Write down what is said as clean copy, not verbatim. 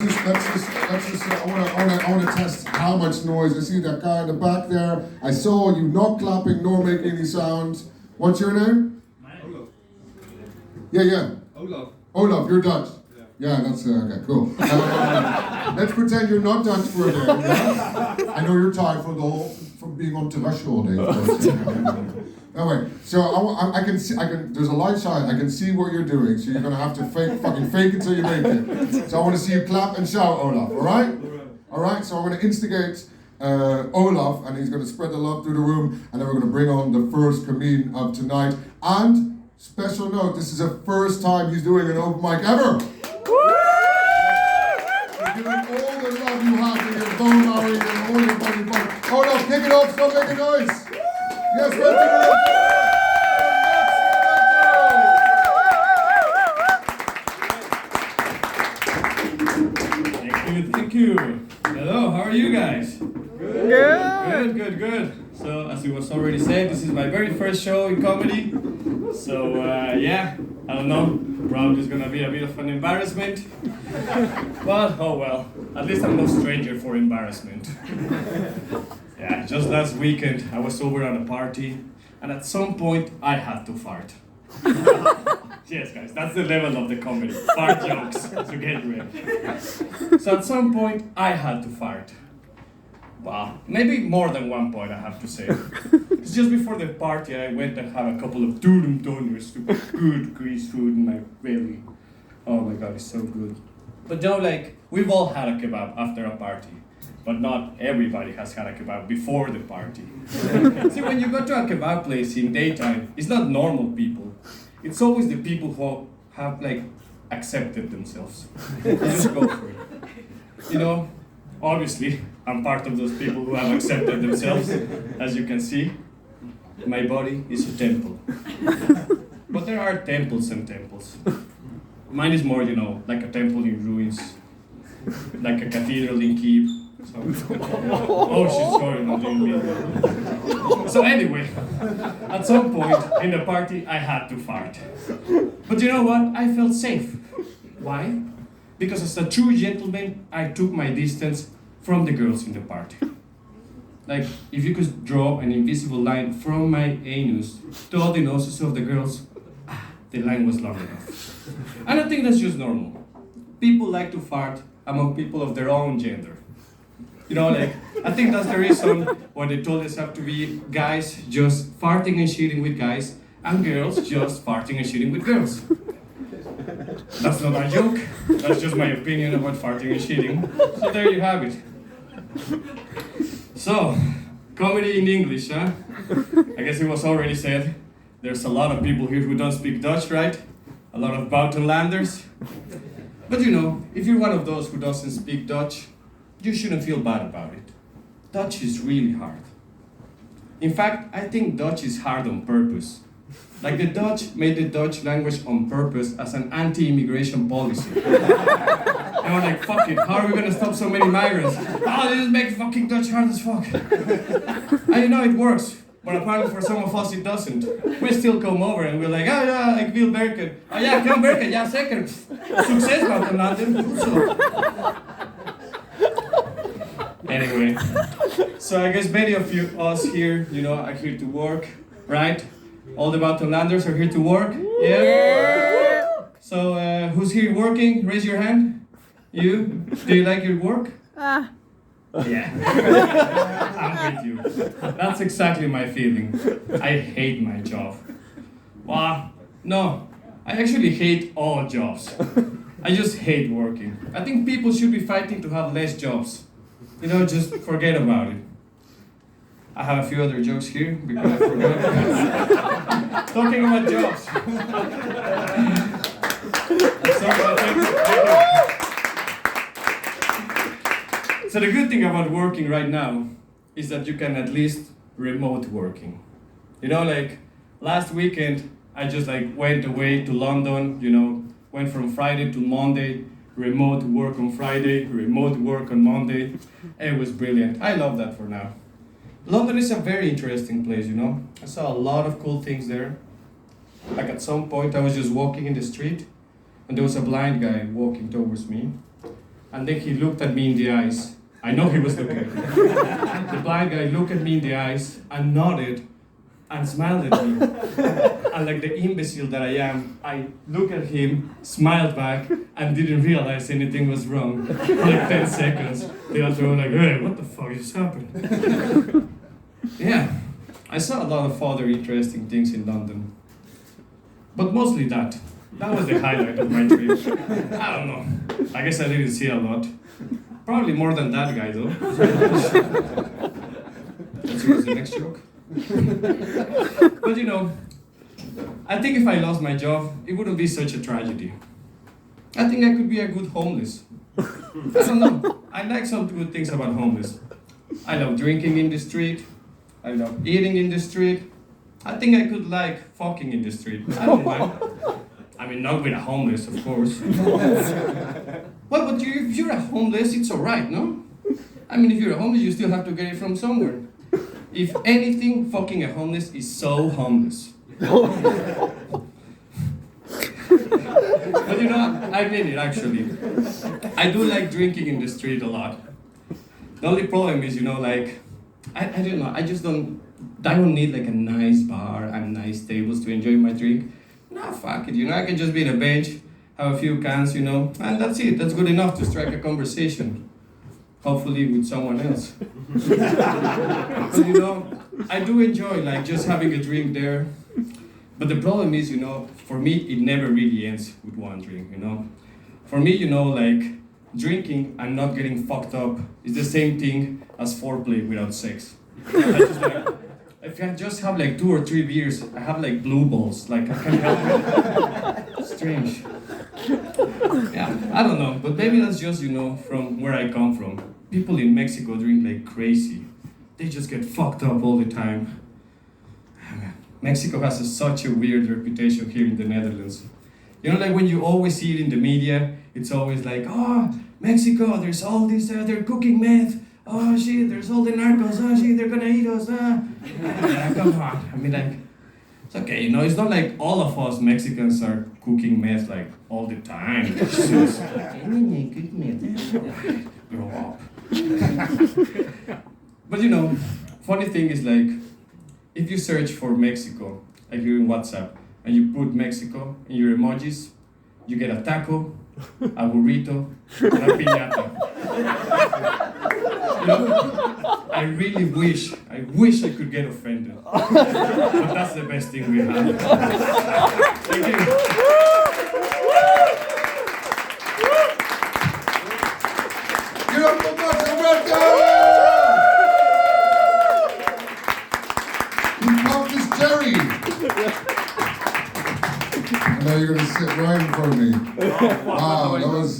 I want to test how much noise. I see that guy in the back there. I saw you not clapping nor making any sounds. What's your name? Olaf. Yeah. Olaf. Olaf, you're Dutch. Yeah, that's okay, cool. Let's pretend you're not Dutch for a day. Yeah? I know you're tired from being on terrasje all day. Anyway, so I can see. There's a light side. I can see what you're doing. So you're gonna have to fake it till you make it. So I want to see you clap and shout, Olaf. All right? All right. So I'm gonna instigate Olaf, and he's gonna spread the love through the room, and then we're gonna bring on the first comedian of tonight. And special note: this is the first time he's doing an open mic ever. You're giving all the love you have in your bone marrow and all your body part. Olaf, kick it off. Stop making noise. Yes, Thank you. Hello, how are you guys? Good. So, as it was already said, this is my very first show in comedy. So, I don't know, probably it's gonna be a bit of an embarrassment. But, oh well, at least I'm no stranger for embarrassment. Yeah, just last weekend I was over at a party, and at some point I had to fart. Yes, guys, that's the level of the comedy. Fart jokes, so get ready. So at some point I had to fart. Wow, maybe more than one point I have to say. It's just before the party I went and had a couple of durum donors to good grease food in my belly. Oh my god, it's so good. But we've all had a kebab after a party. But not everybody has had a kebab before the party. See, when you go to a kebab place in daytime, it's not normal people. It's always the people who have accepted themselves. They just go for it. Obviously, I'm part of those people who have accepted themselves. As you can see, my body is a temple. But there are temples and temples. Mine is more, like a temple in ruins, like a cathedral in Kiev. Oh, she's going on doing me. So anyway, at some point in the party, I had to fart. But you know what? I felt safe. Why? Because as a true gentleman, I took my distance from the girls in the party. If you could draw an invisible line from my anus to all the noses of the girls, the line was long enough. And I think that's just normal. People like to fart among people of their own gender. I think that's the reason why they told us have to be guys just farting and shitting with guys, and girls just farting and shitting with girls. That's not a joke, that's just my opinion about farting and shitting. So there you have it. So, comedy in English, huh? I guess it was already said. There's a lot of people here who don't speak Dutch, right? A lot of buitenlanders. But if you're one of those who doesn't speak Dutch, you shouldn't feel bad about it. Dutch is really hard. In fact, I think Dutch is hard on purpose. The Dutch made the Dutch language on purpose as an anti-immigration policy. And we're like, fuck it, how are we gonna stop so many migrants? Oh, this makes fucking Dutch hard as fuck. And it works, but apparently for some of us it doesn't. We still come over and we're like, oh yeah, ik wil werken. Oh ja, kan werken, ja zeker. Succes buitenlander. Anyway, so I guess many of us here, are here to work, right? All the buitenlanders are here to work? Yeah? So, who's here working? Raise your hand. You? Do you like your work? Yeah. I'm with you. That's exactly my feeling. I hate my job. Well, no. I actually hate all jobs. I just hate working. I think people should be fighting to have less jobs. Just forget about it. I have a few other jokes here because I forgot. Talking about jobs. So the good thing about working right now is that you can at least remote working. Last weekend I just went away to London, went from Friday to Monday, remote work on Friday, remote work on Monday. It was brilliant. I love that for now. London is a very interesting place, I saw a lot of cool things there. At some point I was just walking in the street and there was a blind guy walking towards me. and then he looked at me in the eyes. I know he was looking at me. The blind guy looked at me in the eyes and nodded and smiled at me. And like the imbecile that I am, I looked at him, smiled back, and didn't realize anything was wrong. For like 10 seconds. They all were like, hey, what the fuck is happening? Yeah, I saw a lot of other interesting things in London. But mostly that. That was the highlight of my trip. I don't know. I guess I didn't see a lot. Probably more than that guy though. Let's use the next joke. But you know, I think if I lost my job, it wouldn't be such a tragedy. I think I could be a good homeless. I don't know. I like some good things about homeless. I love drinking in the street. I love eating in the street. I think I could like fucking in the street. I don't mind. I mean, not with a homeless, of course. Well, but if you're a homeless, it's alright, no? I mean, if you're a homeless, you still have to get it from somewhere. If anything, fucking a homeless is so homeless. But you know, I mean it actually. I do like drinking in the street a lot. The only problem is, you know, like, I don't know, I don't need like a nice bar and nice tables to enjoy my drink. Nah, fuck it, you know, I can just be on a bench, have a few cans, you know, and that's it. That's good enough to strike a conversation. Hopefully with someone else. But you know, I do enjoy like just having a drink there. But the problem is, you know, for me, it never really ends with one drink, you know. For me, you know, like, drinking and not getting fucked up is the same thing as foreplay without sex. If I just have like 2 or 3 beers, I have like blue balls, like I can't help it. Strange. Yeah, I don't know, but maybe that's just, you know, from where I come from. People in Mexico drink like crazy. They just get fucked up all the time. Mexico has such a weird reputation here in the Netherlands. You know, like when you always see it in the media, it's always like, oh, Mexico, there's all this, they're cooking meth. Oh shit, there's all the narcos. Oh shit, they're gonna eat us. Come on. I mean, like, it's okay, you know, it's not like all of us Mexicans are cooking meth like all the time. It's just like, cook meth. Grow up. But you know, funny thing is like, if you search for Mexico, like you're in WhatsApp, and you put Mexico in your emojis, you get a taco, a burrito, and a piñata. You know, I really wish I could get offended. But that's the best thing we have. Thank you. Get up for Martin Ortega! Who pumped this Jerry? I know you're gonna sit right in front of me. Wow, that was